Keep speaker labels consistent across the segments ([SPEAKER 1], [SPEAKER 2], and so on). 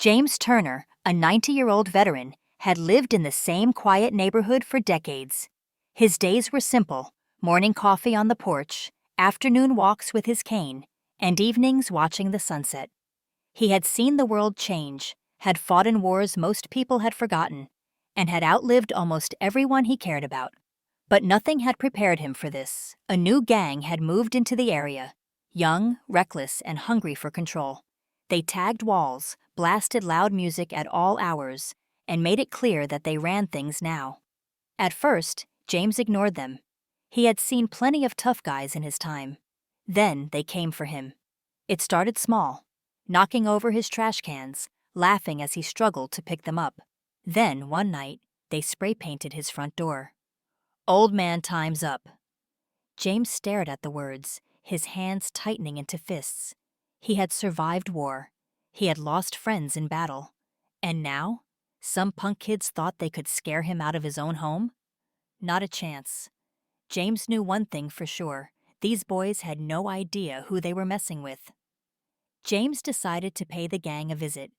[SPEAKER 1] James Turner, a 90-year-old veteran, had lived in the same quiet neighborhood for decades. His days were simple: morning coffee on the porch, afternoon walks with his cane, and evenings watching the sunset. He had seen the world change, had fought in wars most people had forgotten, and had outlived almost everyone he cared about. But nothing had prepared him for this. A new gang had moved into the area, young, reckless, and hungry for control. They tagged walls, blasted loud music at all hours, and made it clear that they ran things now. At first, James ignored them. He had seen plenty of tough guys in his time. Then they came for him. It started small, knocking over his trash cans, laughing as he struggled to pick them up. Then, one night, they spray-painted his front door. "Old man, time's up." James stared at the words, his hands tightening into fists. He had survived war. He had lost friends in battle. And now, some punk kids thought they could scare him out of his own home? Not a chance. James knew one thing for sure: these boys had no idea who they were messing with. James decided to pay the gang a visit.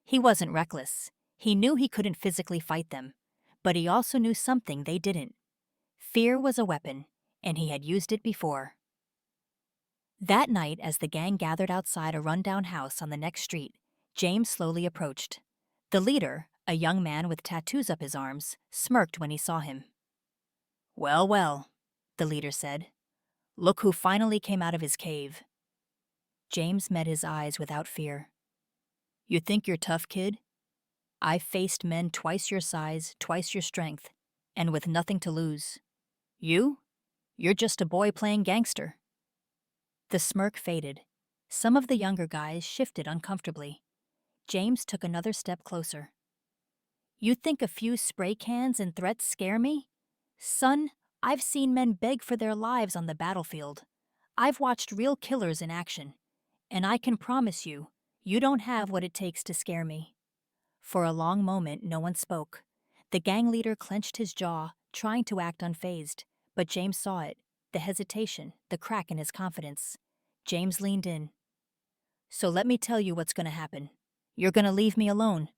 [SPEAKER 1] He wasn't reckless. He knew he couldn't physically fight them. But he also knew something they didn't. Fear was a weapon, and he had used it before. That night, as the gang gathered outside a rundown house on the next street, James slowly approached. The leader, a young man with tattoos up his arms, smirked when he saw him. "Well, well," the leader said. "Look who finally came out of his cave." James met his eyes without fear. "You think you're tough, kid? I've faced men twice your size, twice your strength, and with nothing to lose. You're just a boy playing gangster." The smirk faded. Some of the younger guys shifted uncomfortably. James took another step closer. "You think a few spray cans and threats scare me? Son, I've seen men beg for their lives on the battlefield. I've watched real killers in action. And I can promise you, you don't have what it takes to scare me." For a long moment, no one spoke. The gang leader clenched his jaw, trying to act unfazed. But James saw it, the hesitation, the crack in his confidence. James leaned in. "So let me tell you what's going to happen. You're going to leave me alone.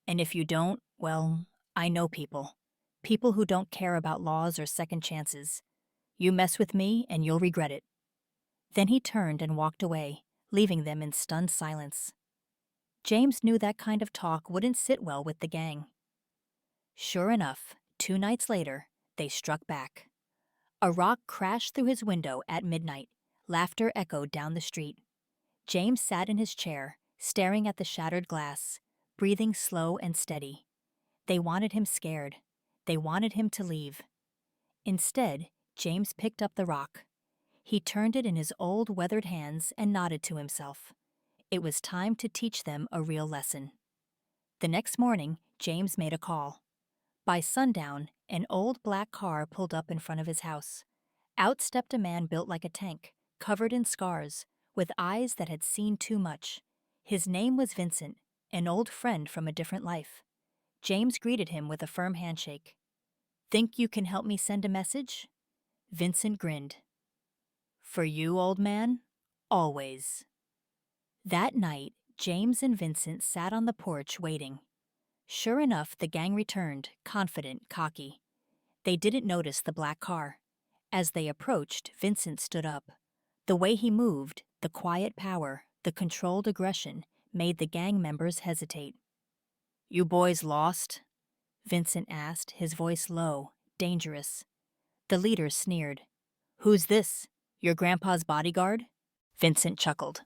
[SPEAKER 1] And if you don't, well, I know people. People who don't care about laws or second chances. You mess with me and you'll regret it." Then he turned and walked away, leaving them in stunned silence. James knew that kind of talk wouldn't sit well with the gang. Sure enough, 2 nights later, they struck back. A rock crashed through his window at midnight. Laughter echoed down the street. James sat in his chair, staring at the shattered glass, breathing slow and steady. They wanted him scared. They wanted him to leave. Instead, James picked up the rock. He turned it in his old, weathered hands and nodded to himself. It was time to teach them a real lesson. The next morning, James made a call. By sundown, an old black car pulled up in front of his house. Out stepped a man built like a tank, covered in scars, with eyes that had seen too much. His name was Vincent, an old friend from a different life. James greeted him with a firm handshake. "Think you can help me send a message?" Vincent grinned. "For you, old man, always." That night, James and Vincent sat on the porch waiting. Sure enough, the gang returned, confident, cocky. They didn't notice the black car. As they approached, Vincent stood up. The way he moved, the quiet power, the controlled aggression, made the gang members hesitate. "You boys lost?" Vincent asked, his voice low, dangerous. The leader sneered. "Who's this? Your grandpa's bodyguard?" Vincent chuckled.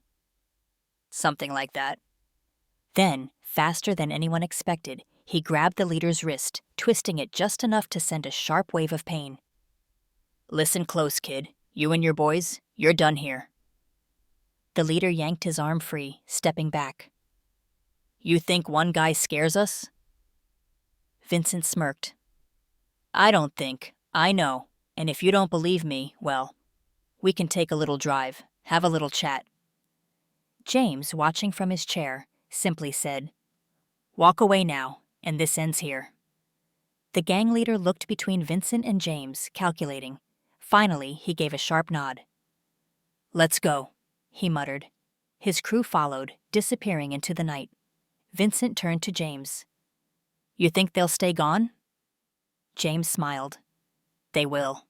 [SPEAKER 1] "Something like that." Then, faster than anyone expected, he grabbed the leader's wrist, twisting it just enough to send a sharp wave of pain. "Listen close, kid. You and your boys, you're done here." The leader yanked his arm free, stepping back. "You think one guy scares us?" Vincent smirked. "I don't think. I know. And if you don't believe me, well, we can take a little drive, have a little chat." James, watching from his chair, simply said, "Walk away now, and this ends here." The gang leader looked between Vincent and James, calculating. Finally, he gave a sharp nod. "Let's go," he muttered. His crew followed, disappearing into the night. Vincent turned to James. You think they'll stay gone? James smiled. They will.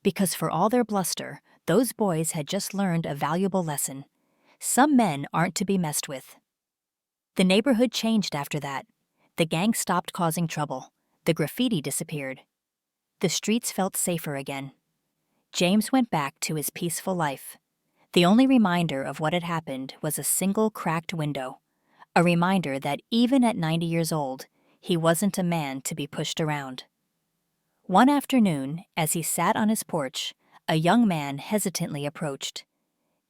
[SPEAKER 1] Because for all their bluster, those boys had just learned a valuable lesson. Some men aren't to be messed with. The neighborhood changed after that. The gang stopped causing trouble. The graffiti disappeared. The streets felt safer again. James went back to his peaceful life. The only reminder of what had happened was a single cracked window, a reminder that even at 90 years old, he wasn't a man to be pushed around. One afternoon, as he sat on his porch, a young man hesitantly approached.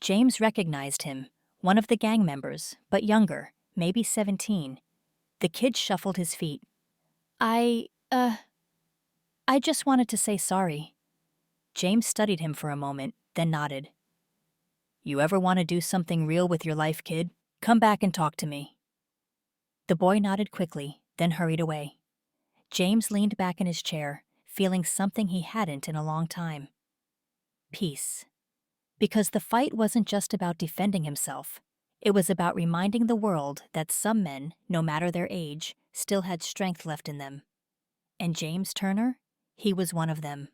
[SPEAKER 1] James recognized him, one of the gang members, but younger, maybe 17. The kid shuffled his feet. I just wanted to say sorry. James studied him for a moment, then nodded. You ever want to do something real with your life, kid? Come back and talk to me. The boy nodded quickly, then hurried away. James leaned back in his chair, feeling something he hadn't in a long time. Peace. Because the fight wasn't just about defending himself. It was about reminding the world that some men, no matter their age, still had strength left in them. And James Turner? He was one of them.